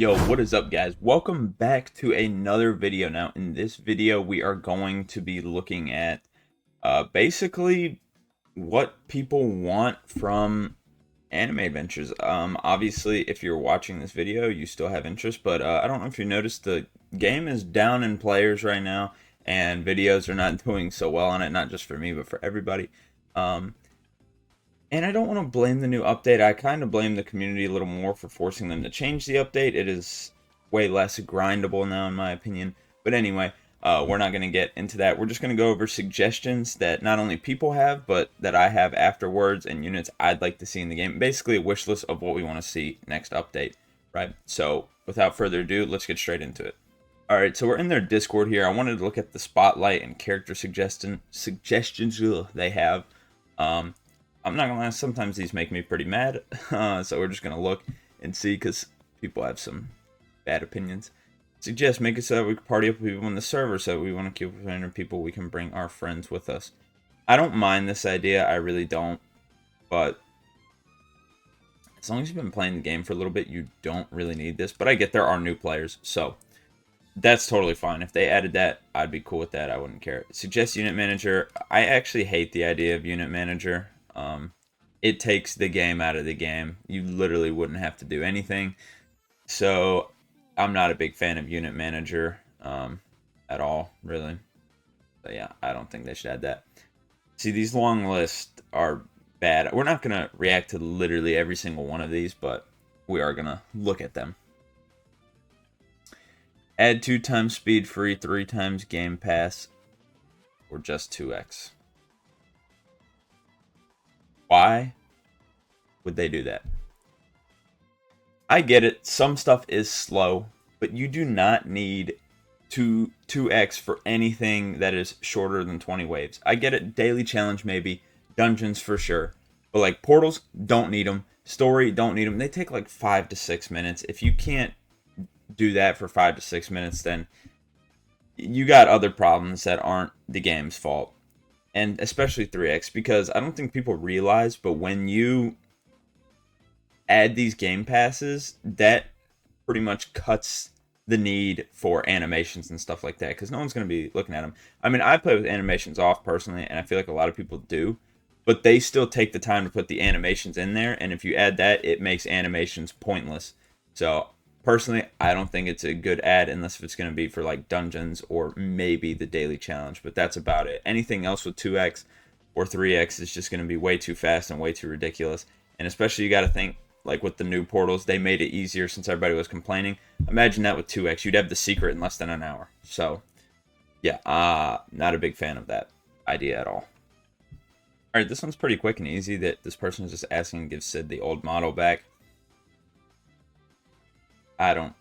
Yo, what is up, guys? Welcome back to another video. Now, in this video, we are going to be looking at basically what people want from anime adventures. Obviously, if you're watching this video, you still have interest, but I don't know if you noticed the game is down in players right now, and videos are not doing so well on it, not just for me, but for everybody. Um, and I don't want to blame the new update. I kind of blame the community a little more for forcing them to change the update. It is way less grindable now, in my opinion. But anyway, we're not going to get into that. We're just going to go over suggestions that not only people have, but that I have afterwards and units I'd like to see in the game. Basically, a wish list of what we want to see next update, right? So without further ado, let's get straight into it. Alright, so we're in their Discord here. I wanted to look at the spotlight and character suggestions they have. Um, I'm not gonna lie, sometimes these make me pretty mad. So we're just gonna look and see because people have some bad opinions. Suggest make it so that we can party up with people in the server, so we want to keep with 100 people, we can bring our friends with us. I don't mind this idea, I really don't. But as long as you've been playing the game for a little bit, you don't really need this. But I get there are new players, so that's totally fine. If they added that, I'd be cool with that. I wouldn't care. Suggest unit manager. I actually hate the idea of unit manager. It takes the game out of the game. You literally wouldn't have to do anything. So I'm not a big fan of unit manager at all, really. But yeah, I don't think they should add that. See, these long lists are bad. We're not going to react to literally every single one of these, but we are going to look at them. Add 2 times speed free, 3 times game pass, or just 2x. Why would they do that? I get it. Some stuff is slow, but you do not need 2x for anything that is shorter than 20 waves. I get it. Daily challenge maybe. Dungeons for sure. But like portals, don't need them. Story, don't need them. They take like 5 to 6 minutes. If you can't do that for 5 to 6 minutes, then you got other problems that aren't the game's fault. And especially 3x, because I don't think people realize, but when you add these game passes, that pretty much cuts the need for animations and stuff like that, because no one's going to be looking at them. I mean, I play with animations off personally, and I feel like a lot of people do, but they still take the time to put the animations in there, and if you add that, it makes animations pointless. So personally, I don't think it's a good ad unless if it's going to be for like dungeons or maybe the daily challenge, but that's about it. Anything else with 2x or 3x is just going to be way too fast and way too ridiculous. And especially you got to think, like with the new portals, they made it easier since everybody was complaining. Imagine that with 2x, you'd have the secret in less than an hour. So yeah, not a big fan of that idea at all. Alright, this one's pretty quick and easy. That this person is just asking to give Sid the old model back. I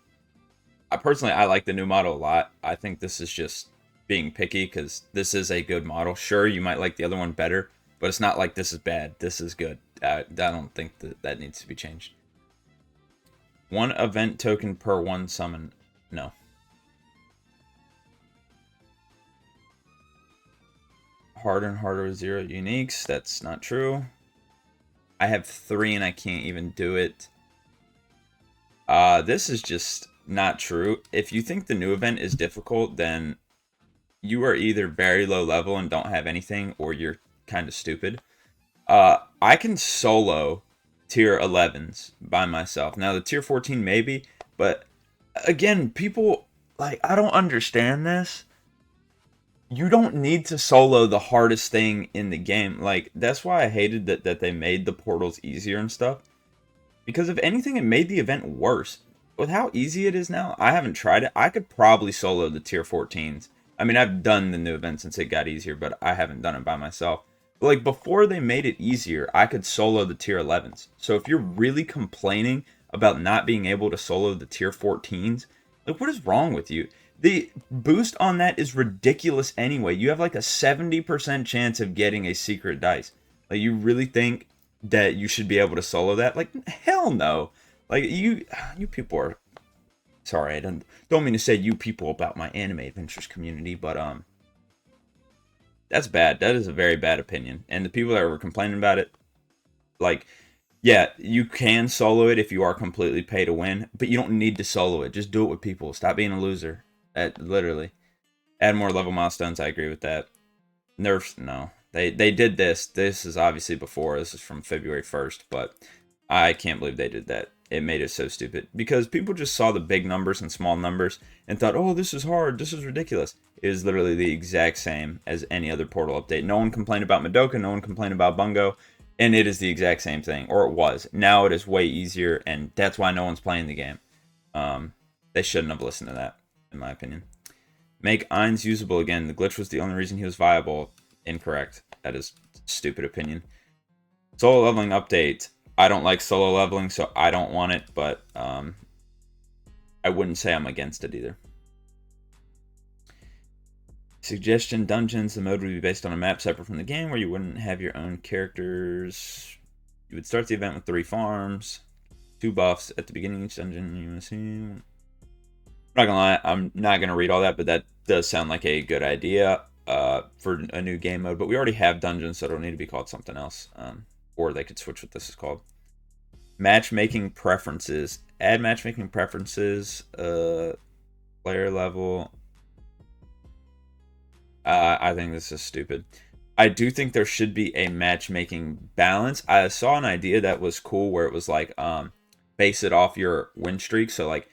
personally, I like the new model a lot. I think this is just being picky because this is a good model. Sure, you might like the other one better, but it's not like this is bad. This is good. I don't think that needs to be changed. 1 event token per 1 summon. No. Harder and harder with 0 uniques. That's not true. I have 3 and I can't even do it. This is just not true. If you think the new event is difficult, then you are either very low level and don't have anything, or you're kind of stupid. I can solo tier 11s by myself. Now, the tier 14 maybe, but again, people, like, I don't understand this. You don't need to solo the hardest thing in the game. Like, that's why I hated that they made the portals easier and stuff. Because if anything, it made the event worse. With how easy it is now, I haven't tried it. I could probably solo the tier 14s. I mean, I've done the new event since it got easier, but I haven't done it by myself. But like, before they made it easier, I could solo the tier 11s. So if you're really complaining about not being able to solo the tier 14s, like, what is wrong with you? The boost on that is ridiculous anyway. You have like a 70% chance of getting a secret dice. Like, you really think that you should be able to solo that? Like, hell no. Like, you people are, sorry, I don't mean to say you people about my anime adventures community, but that's bad. That is a very bad opinion. And the people that were complaining about it, like, Yeah, you can solo it if you are completely pay to win, but you don't need to solo it. Just do it with people. Stop being a loser. Literally. Add more level milestones. I agree with that. Nerfs, no. They did this. This is obviously before. This is from February 1st, but I can't believe they did that. It made it so stupid because people just saw the big numbers and small numbers and thought, "Oh, this is hard. This is ridiculous." It is literally the exact same as any other Portal update. No one complained about Madoka. No one complained about Bungo, and it is the exact same thing, or it was. Now it is way easier, and that's why no one's playing the game. Um, they shouldn't have listened to that, in my opinion. Make Ainz usable again. The glitch was the only reason he was viable. Incorrect. That is stupid opinion. Solo leveling update. I don't like solo leveling, so I don't want it, but I wouldn't say I'm against it either. Suggestion dungeons. The mode would be based on a map separate from the game where you wouldn't have your own characters. You would start the event with 3 farms, 2 buffs at the beginning of each dungeon. You want to see? I'm not gonna lie, I'm not gonna read all that, but that does sound like a good idea for a new game mode. But we already have dungeons, so it'll need to be called something else. Or they could switch what this is called. Matchmaking preferences. Add matchmaking preferences. Player level. I think this is stupid. I do think there should be a matchmaking balance. I saw an idea that was cool where it was like base it off your win streak. So like,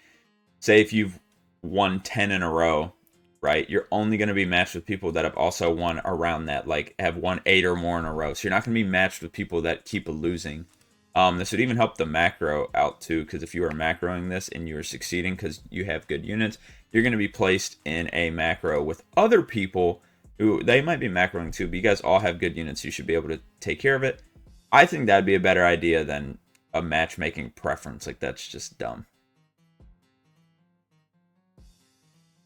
say if you've won 10 in a row, right? You're only going to be matched with people that have also won around that, like have won 8 or more in a row. So you're not going to be matched with people that keep losing. This would even help the macro out too, because if you are macroing this and you are succeeding because you have good units, you're going to be placed in a macro with other people who they might be macroing too, but you guys all have good units. You should be able to take care of it. I think that'd be a better idea than a matchmaking preference. Like, that's just dumb.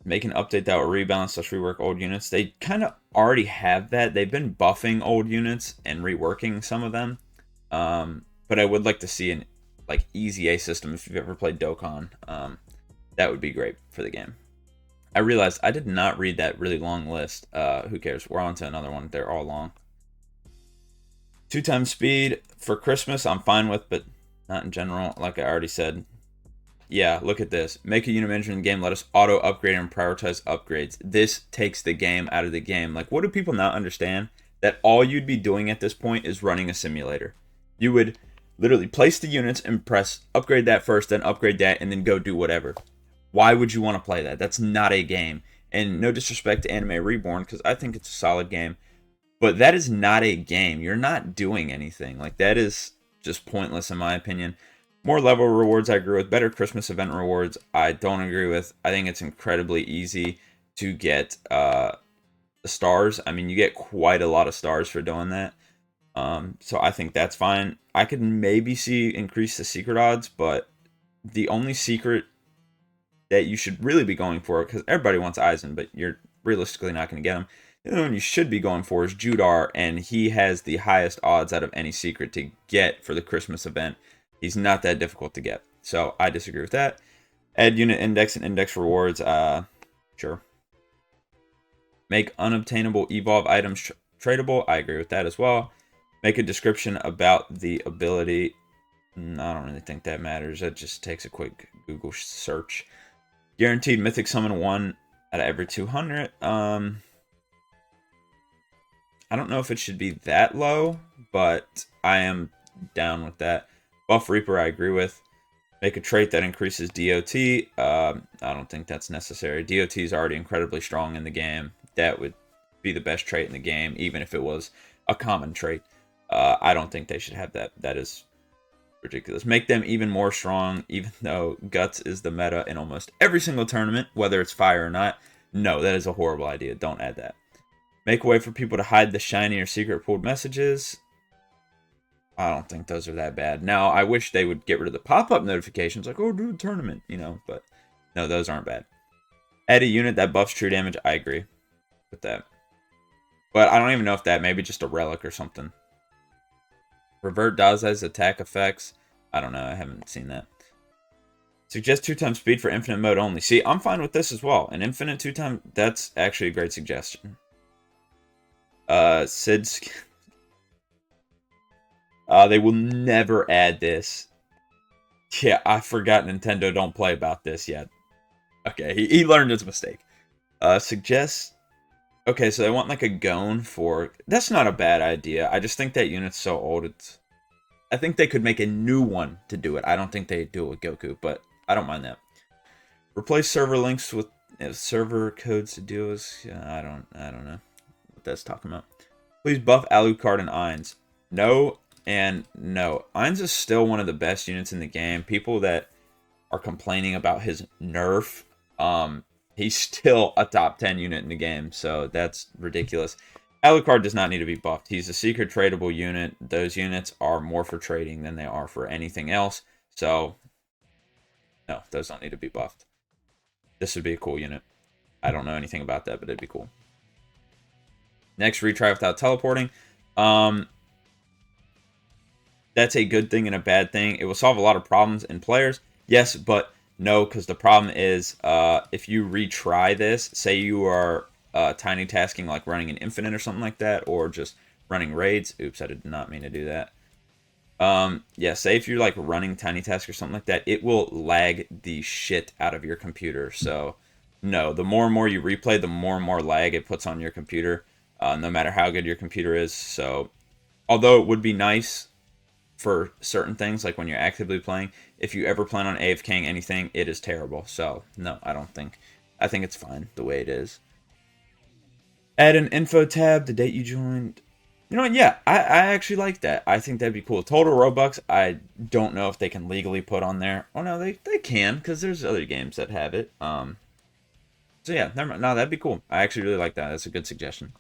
Make an update that will rebalance / rework old units. They kind of already have that. They've been buffing old units and reworking some of them. But I would like to see an like easy A system. If you've ever played Dokkan, that would be great for the game. I realized I did not read that really long list. Who cares? We're on to another one. They're all long. 2x speed for Christmas, I'm fine with, but not in general. Like I already said. Yeah, look at this. Make a unit manager in the game. Let us auto upgrade and prioritize upgrades. This takes the game out of the game. Like, what do people not understand? That all you'd be doing at this point is running a simulator. You would literally place the units and press upgrade that first, then upgrade that, and then go do whatever. Why would you want to play that? That's not a game. And no disrespect to Anime Reborn, because I think it's a solid game. But that is not a game. You're not doing anything. Like, that is just pointless in my opinion. More level rewards I agree with. Better Christmas event rewards I don't agree with. I think it's incredibly easy to get the stars. I mean, you get quite a lot of stars for doing that. So I think that's fine. I could maybe see increase the secret odds, but the only secret that you should really be going for, because everybody wants Aizen, but you're realistically not going to get him. The only one you should be going for is Judar, and he has the highest odds out of any secret to get for the Christmas event. He's not that difficult to get. So I disagree with that. Add unit index and index rewards. Sure. Make unobtainable evolve items tradable. I agree with that as well. Make a description about the ability. I don't really think that matters. That just takes a quick Google search. Guaranteed mythic summon 1 out of every 200. I don't know if it should be that low, but I am down with that. Buff Reaper, I agree with. Make a trait that increases DOT. I don't think that's necessary. DOT is already incredibly strong in the game. That would be the best trait in the game, even if it was a common trait. I don't think they should have that. That is ridiculous. Make them even more strong, even though Guts is the meta in almost every single tournament, whether it's fire or not. No, that is a horrible idea. Don't add that. Make a way for people to hide the shiny or secret pulled messages. I don't think those are that bad. Now, I wish they would get rid of the pop-up notifications, like, oh, do a tournament, you know, but no, those aren't bad. Add a unit that buffs true damage. I agree with that. But I don't even know if that, maybe just a relic or something. Revert Dazai's attack effects. I don't know. I haven't seen that. Suggest 2x speed for infinite mode only. See, I'm fine with this as well. An infinite 2x, that's actually a great suggestion. Sid's... They will never add this. Yeah, I forgot Nintendo don't play about this yet. Okay, he learned his mistake. Suggest... Okay, so they want like a Gone for... That's not a bad idea. I just think that unit's so old. I think they could make a new one to do it. I don't think they do it with Goku, but I don't mind that. Replace server links with server codes to deal with... Yeah, I don't know what that's talking about. Please buff Alucard and Ainz. No and no. Ainz is still one of the best units in the game. People that are complaining about his nerf, he's still a top 10 unit in the game, so that's ridiculous. Alucard does not need to be buffed. He's a secret tradable unit. Those units are more for trading than they are for anything else, so no, those don't need to be buffed. This would be a cool unit. I don't know anything about that, but it'd be cool. Next, retry without teleporting. That's a good thing and a bad thing. It will solve a lot of problems in players. Yes, but no, because the problem is if you retry this, say you are tiny tasking like running an infinite or something like that, or just running raids. Oops, I did not mean to do that. Yeah, say if you're like running tiny task or something like that, it will lag the shit out of your computer. So no, the more and more you replay, the more and more lag it puts on your computer, no matter how good your computer is. So although it would be nice for certain things, like when you're actively playing, if you ever plan on AFKing anything, it is terrible. So no, I think it's fine the way it is. Add an info tab, the date you joined. You know what, yeah, I actually like that. I think that'd be cool. Total Robux, I don't know if they can legally put on there. Oh no, they can, because there's other games that have it. So yeah, never mind. No, that'd be cool. I actually really like that. That's a good suggestion.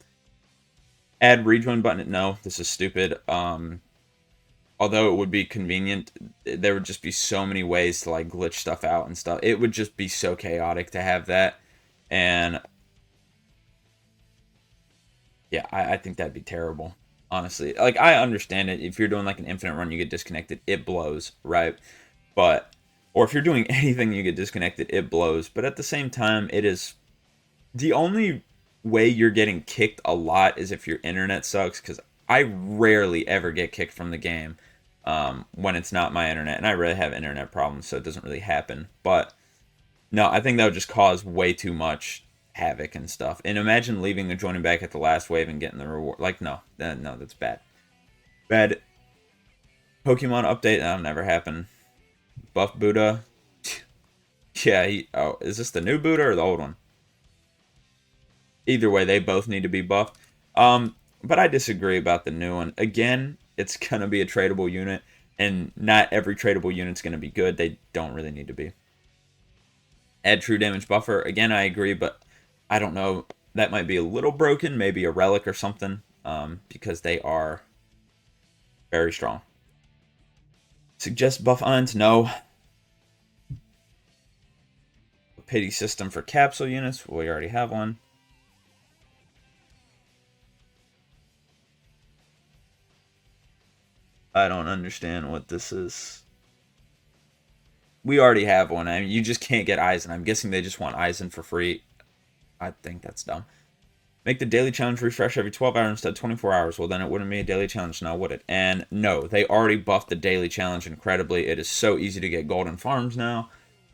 Add rejoin button. No, this is stupid. Although it would be convenient, there would just be so many ways to like glitch stuff out and stuff. It would just be so chaotic to have that. And yeah, I think that'd be terrible. Honestly, like, I understand it. If you're doing like an infinite run, you get disconnected, it blows, right? But, or if you're doing anything, you get disconnected, it blows. But at the same time, it is the only way you're getting kicked a lot is if your internet sucks, because I rarely ever get kicked from the game when it's not my internet, and I really have internet problems, so it doesn't really happen. But no, I think that would just cause way too much havoc and stuff. And imagine leaving and joining back at the last wave and getting the reward. Like, no, that's bad. Bad. Pokemon update, that'll never happen. Buff Buddha. Yeah, oh, is this the new Buddha or the old one? Either way, they both need to be buffed. But I disagree about the new one. Again, it's going to be a tradable unit, and not every tradable unit's going to be good. They don't really need to be. Add true damage buffer. Again, I agree, but I don't know. That might be a little broken. Maybe a relic or something, because they are very strong. Suggest buff Ainz? No. A pity system for capsule units. We already have one. I don't understand what this is. We already have one. I mean, you just can't get Eisen. I'm guessing they just want Eisen for free. I think that's dumb. Make the daily challenge refresh every 12 hours instead of 24 hours. Well, then it wouldn't be a daily challenge now, would it? And no, they already buffed the daily challenge incredibly. It is so easy to get golden farms now.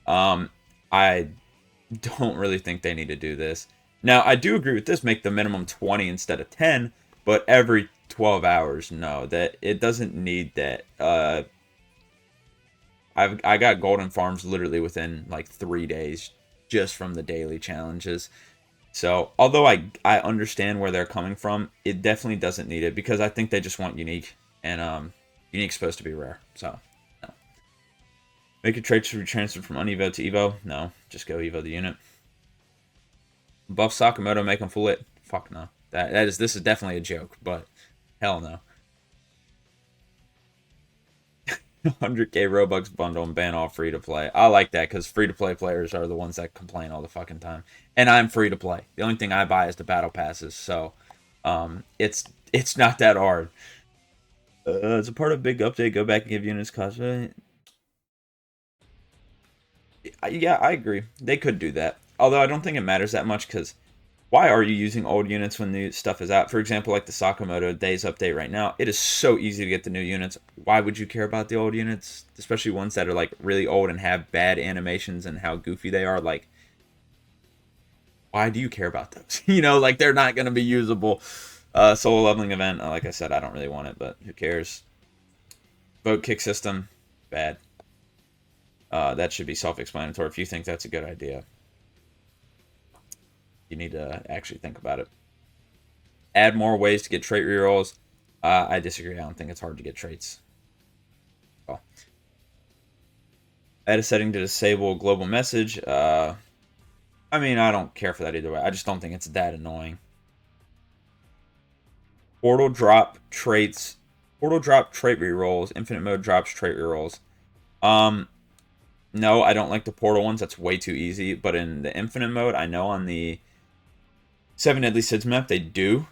I don't really think they need to do this. Now, I do agree with this. Make the minimum 20 instead of 10, but every 12 hours, no. That it doesn't need that. I got golden farms literally within like 3 days just from the daily challenges. So, although I understand where they're coming from, it definitely doesn't need it, because I think they just want unique, and unique's supposed to be rare. So, no. Make a trade to be transferred from unevo to evo? No, just go evo the unit. Buff Sakamoto, make him full it? Fuck no. This is definitely a joke, but hell no. 100k Robux bundle and ban all free to play. I like that, because free to play players are the ones that complain all the fucking time. And I'm free to play. The only thing I buy is the battle passes, so it's not that hard. As a part of big update, go back and give units cost. Yeah, I agree. They could do that. Although I don't think it matters that much, because Why are you using old units when new stuff is out? For example, like the Sakamoto Days update right now, it is so easy to get the new units. Why would you care about the old units, especially ones that are like really old and have bad animations and how goofy they are? Like, why do you care about those? You know, like they're not going to be usable. Solo leveling event, like I said, I don't really want it, but who cares? Vote kick system, bad. That should be self-explanatory. If you think that's a good idea, you need to actually think about it. Add more ways to get trait rerolls. I disagree. I don't think it's hard to get traits. Well, add a setting to disable global message. I mean, I don't care for that either way. I just don't think it's that annoying. Portal drop traits. Portal drop trait rerolls. Infinite mode drops trait rerolls. No, I don't like the portal ones. That's way too easy. But in the infinite mode, I know on the 7 Deadly Sids map they do.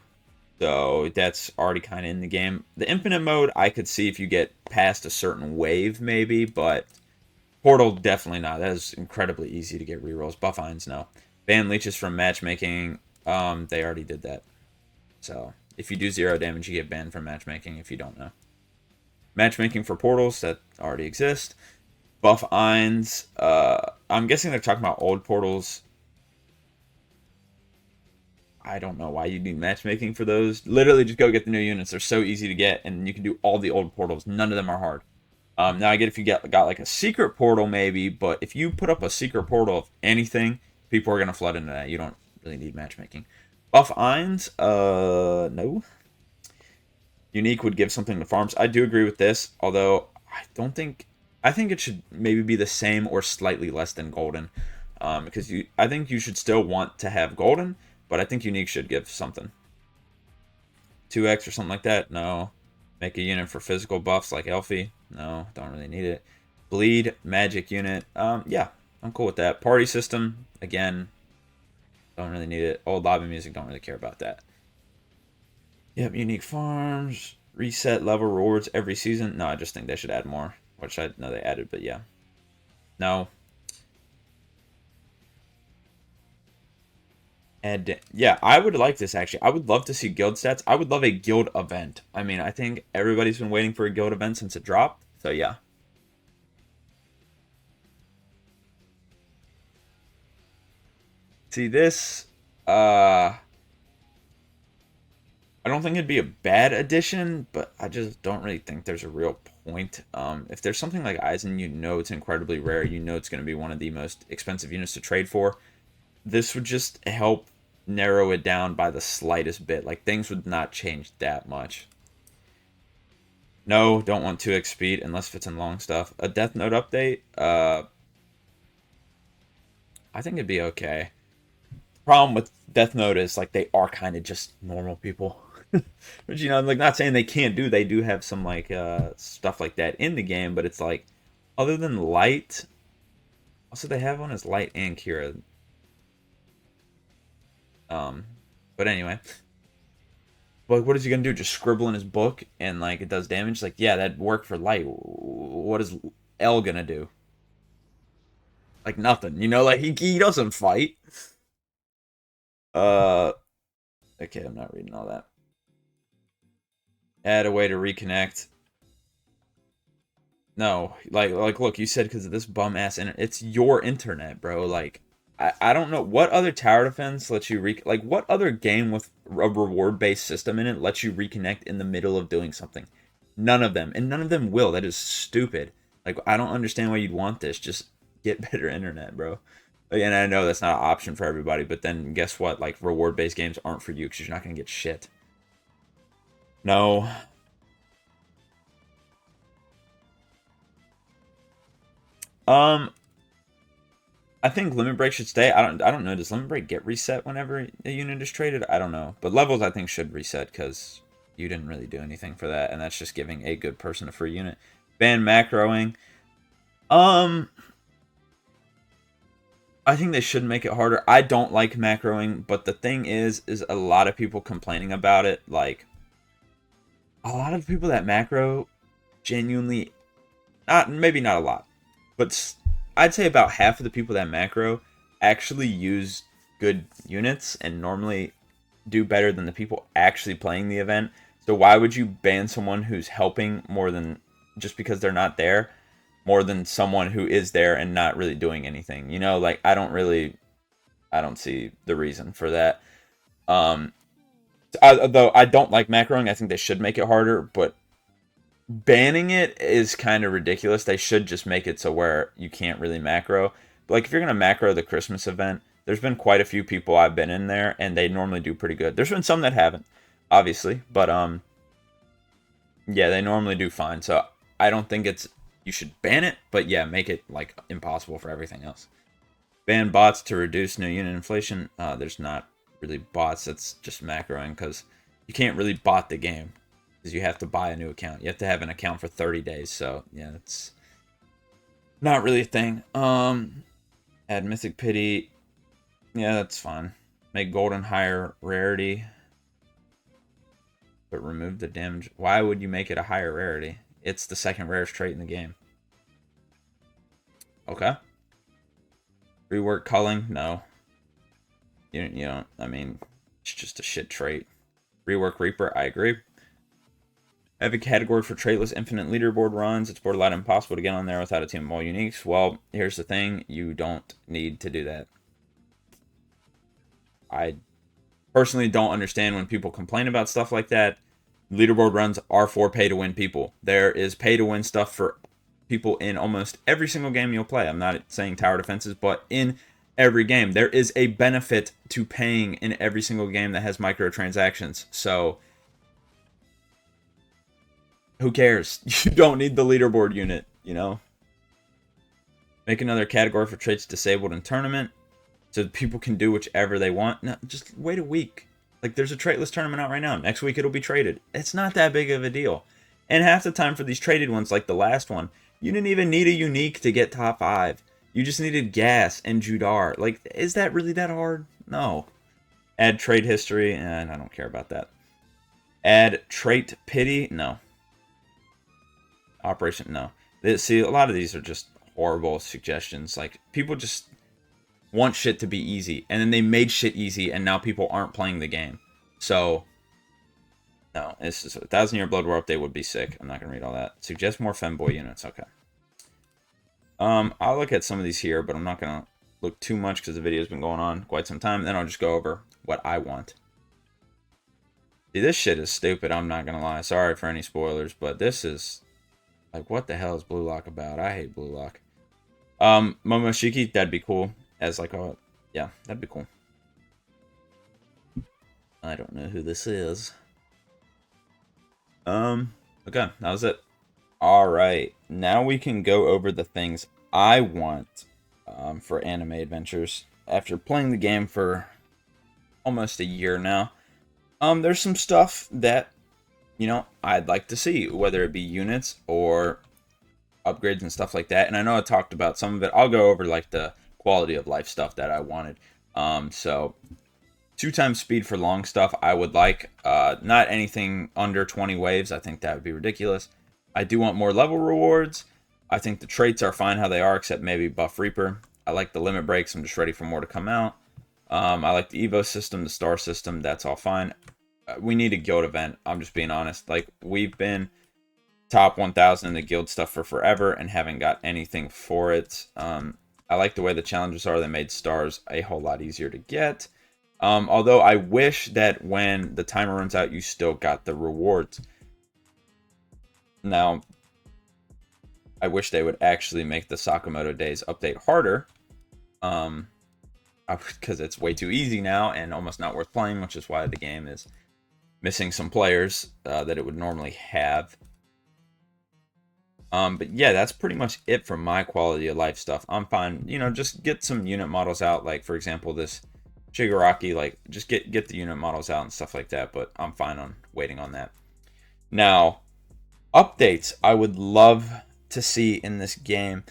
So that's already kind of in the game. The infinite mode, I could see if you get past a certain wave, maybe, but portal, definitely not. That is incredibly easy to get rerolls. Buff Irons, no. Ban leeches from matchmaking. They already did that. So if you do 0 damage, you get banned from matchmaking if you don't know. Matchmaking for portals, that already exist. Buff Irons. I'm guessing they're talking about old portals. I don't know why you need matchmaking for those. Literally, just go get the new units. They're so easy to get, and you can do all the old portals. None of them are hard. Now, I get if you got like a secret portal, maybe, but if you put up a secret portal of anything, people are going to flood into that. You don't really need matchmaking. Buff Irons, no. Unique would give something to farms. I do agree with this, although I think it should maybe be the same or slightly less than golden. Because I think you should still want to have golden, but I think unique should give something. 2x or something like that? No. Make a unit for physical buffs like Elfie? No, don't really need it. Bleed, magic unit. Yeah, I'm cool with that. Party system, again, don't really need it. Old lobby music, don't really care about that. Yep, unique farms, reset level rewards every season. No, I just think they should add more, which I know they added, but yeah. No. And yeah, I would like this actually. I would love to see guild stats. I would love a guild event. I mean, I think everybody's been waiting for a guild event since it dropped. So yeah. See this, I don't think it'd be a bad addition, but I just don't really think there's a real point. If there's something like Eisen, you know it's incredibly rare. You know it's going to be one of the most expensive units to trade for. This would just help narrow it down by the slightest bit. Like, things would not change that much. No, don't want 2x speed unless it's in long stuff. A Death Note update? I think it'd be okay. The problem with Death Note is, like, they are kind of just normal people. But, you know, like, not saying they can't do, they do have some, like, stuff like that in the game, but it's like, other than Light, also they have one as Light and Kira. But anyway, like, what is he gonna do? Just scribble in his book and like it does damage? Like, yeah, that worked for Light. What is L gonna do? Like nothing, you know. Like he doesn't fight. Uh, okay, I'm not reading all that. Add a way to reconnect. No, like look, you said because of this bum ass internet. It's your internet, bro. Like, I don't know what other tower defense lets you like what other game with a reward based system in it lets you reconnect in the middle of doing something. None of them, and none of them will. That is stupid. Like, I don't understand why you'd want this. Just get better internet, bro. And I know that's not an option for everybody, but then guess what? Like, reward based games aren't for you because you're not gonna get shit. No. Um, I think limit break should stay. I don't know. Does limit break get reset whenever a unit is traded? I don't know. But levels I think should reset because you didn't really do anything for that, and that's just giving a good person a free unit. Ban macroing. I think they should make it harder. I don't like macroing, but the thing is a lot of people complaining about it. Like, a lot of people that macro genuinely, not maybe not a lot, but I'd say about half of the people that macro actually use good units and normally do better than the people actually playing the event. So why would you ban someone who's helping more than just because they're not there, more than someone who is there and not really doing anything? You know, like I don't see the reason for that. Though I don't like macroing, I think they should make it harder, but banning it is kind of ridiculous. They should just make it so where you can't really macro. But like if you're gonna macro the Christmas event, there's been quite a few people I've been in there, and they normally do pretty good. There's been some that haven't, obviously, but yeah, they normally do fine. So I don't think you should ban it, but yeah, make it like impossible for everything else. Ban bots to reduce new unit inflation. There's not really bots. That's just macroing because you can't really bot the game because you have to buy a new account. You have to have an account for 30 days. So yeah, it's not really a thing. Add Mythic Pity. Yeah, that's fine. Make Golden higher rarity, but remove the damage. Why would you make it a higher rarity? It's the second rarest trait in the game. Okay. Rework culling? No. You don't, I mean, it's just a shit trait. Rework Reaper? I agree. Have a category for traitless infinite leaderboard runs. It's borderline impossible to get on there without a team of all uniques. Well, here's the thing. You don't need to do that. I personally don't understand when people complain about stuff like that. Leaderboard runs are for pay-to-win people. There is pay-to-win stuff for people in almost every single game you'll play. I'm not saying tower defenses, but in every game. There is a benefit to paying in every single game that has microtransactions. So who cares? You don't need the leaderboard unit, you know? Make another category for traits disabled in tournament so people can do whichever they want. No, just wait a week. Like, there's a traitless tournament out right now. Next week it'll be traded. It's not that big of a deal. And half the time for these traded ones, like the last one, you didn't even need a unique to get top 5. You just needed Gas and Judar. Like, is that really that hard? No. Add trade history, and I don't care about that. Add trait pity? No. Operation? No. See, a lot of these are just horrible suggestions. Like, people just want shit to be easy, and then they made shit easy, and now people aren't playing the game. So, no. It's just a 1,000-year Blood War update would be sick. I'm not going to read all that. Suggest more femboy units. Okay. I'll look at some of these here, but I'm not going to look too much because the video's been going on quite some time. Then I'll just go over what I want. See, this shit is stupid, I'm not going to lie. Sorry for any spoilers, but this is... Like, what the hell is Blue Lock about? I hate Blue Lock. Momoshiki, that'd be cool. As like a... Yeah, that'd be cool. I don't know who this is. Okay, that was it. Alright, now we can go over the things I want for Anime Adventures. After playing the game for almost a year now, there's some stuff that, you know, I'd like to see, whether it be units or upgrades and stuff like that. And I know I talked about some of it. I'll go over like the quality of life stuff that I wanted. So 2x speed for long stuff I would like. Not anything under 20 waves. I think that would be ridiculous. I do want more level rewards. I think the traits are fine how they are, except maybe buff Reaper. I like the limit breaks. I'm just ready for more to come out. I like the Evo system, the star system. That's all fine. We need a guild event. I'm just being honest. Like, we've been top 1,000 in the guild stuff for forever and haven't got anything for it. I like the way the challenges are. They made stars a whole lot easier to get. Although I wish that when the timer runs out, you still got the rewards. Now, I wish they would actually make the Sakamoto Days update harder. Because it's way too easy now and almost not worth playing, which is why the game is missing some players that it would normally have. But yeah, that's pretty much it for my quality of life stuff. I'm fine. You know, just get some unit models out. Like, for example, this Shigaraki. Like, just get the unit models out and stuff like that. But I'm fine on waiting on that. Now, updates I would love to see in this game.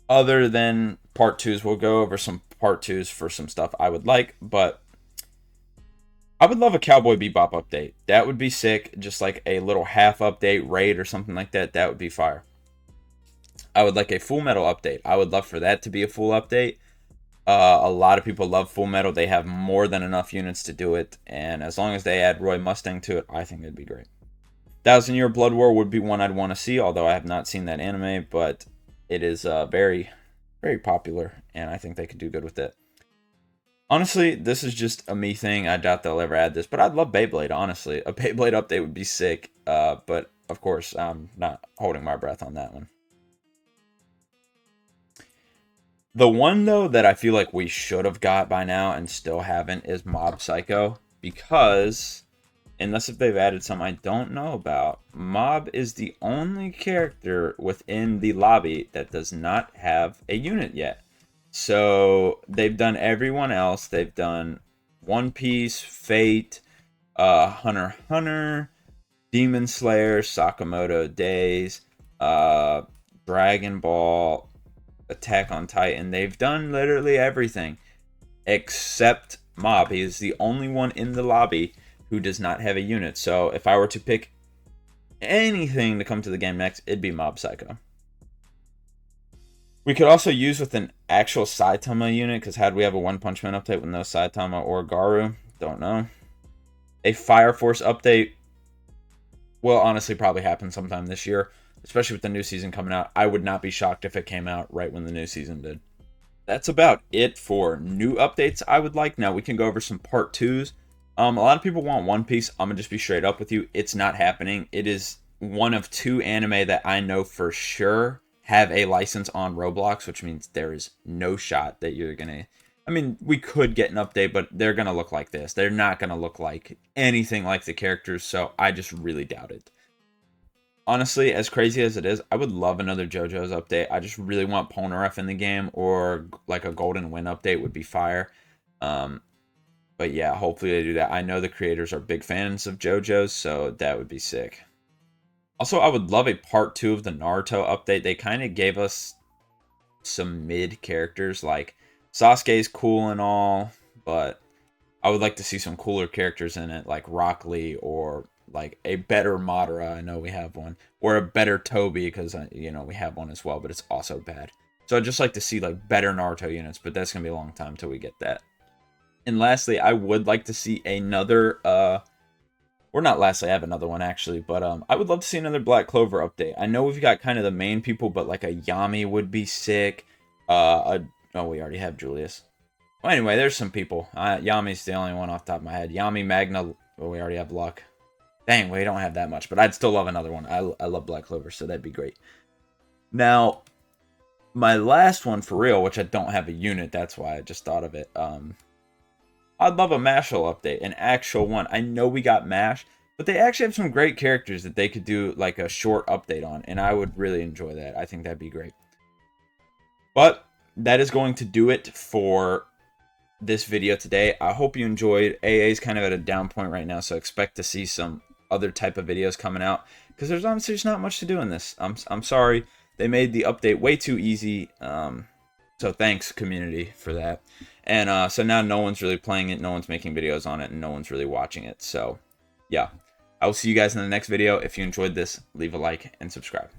Other than part 2s, we'll go over some part 2s for some stuff I would like. But I would love a Cowboy Bebop update. That would be sick. Just like a little half update, raid or something like that. That would be fire. I would like a Full Metal update. I would love for that to be a full update. A lot of people love Full Metal. They have more than enough units to do it, and as long as they add Roy Mustang to it, I think it'd be great. Thousand Year Blood War would be one I'd want to see, although I have not seen that anime, but it is very, very popular, and I think they could do good with it. Honestly, this is just a me thing. I doubt they'll ever add this, but I'd love Beyblade, honestly. A Beyblade update would be sick, but of course, I'm not holding my breath on that one. The one, though, that I feel like we should have got by now and still haven't is Mob Psycho, because, unless if they've added some I don't know about, Mob is the only character within the lobby that does not have a unit yet. So they've done everyone else. They've done One Piece, Fate, Hunter x Hunter, Demon Slayer, Sakamoto Days, Dragon Ball, Attack on Titan. They've done literally everything except Mob. He is the only one in the lobby who does not have a unit. So if I were to pick anything to come to the game next, it'd be Mob Psycho. We could also use with an actual Saitama unit, because had we have a One Punch Man update with no Saitama or Garu? Don't know. A Fire Force update will honestly probably happen sometime this year, especially with the new season coming out. I would not be shocked if it came out right when the new season did. That's about it for new updates I would like. Now we can go over some part 2s. A lot of people want One Piece. I'm going to just be straight up with you. It's not happening. It is one of 2 anime that I know for sure have a license on Roblox, which means there is no shot that you're going to... I mean, we could get an update, but they're going to look like this. They're not going to look like anything like the characters, so I just really doubt it. Honestly, as crazy as it is, I would love another JoJo's update. I just really want Polnareff in the game, or like a Golden Wind update would be fire. But yeah, hopefully they do that. I know the creators are big fans of JoJo's, so that would be sick. Also, I would love a part 2 of the Naruto update. They kind of gave us some mid characters. Like, Sasuke's cool and all, but I would like to see some cooler characters in it, like Rock Lee, or like a better Madara. I know we have one. Or a better Toby, because, you know, we have one as well, but it's also bad. So I'd just like to see, like, better Naruto units, but that's going to be a long time until we get that. And lastly, I would like to see another, or not lastly, I have another one actually, but I would love to see another Black Clover update. I know we've got kind of the main people, but like a Yami would be sick. Oh, we already have Julius. Well, anyway, there's some people. Yami's the only one off the top of my head. Yami, Magna, well, we already have Luck. Dang, we don't have that much, but I'd still love another one. I love Black Clover, so that'd be great. Now, my last one for real, which I don't have a unit, that's why I just thought of it. I'd love a Mashal update, an actual one. I know we got Mash, but they actually have some great characters that they could do like a short update on, and I would really enjoy that. I think that'd be great. But that is going to do it for this video today. I hope you enjoyed. AA is kind of at a down point right now, so expect to see some other type of videos coming out, because there's honestly just not much to do in this. I'm sorry. They made the update way too easy. So thanks, community, for that. And so now no one's really playing it, no one's making videos on it, and no one's really watching it. So, yeah. I will see you guys in the next video. If you enjoyed this, leave a like and subscribe.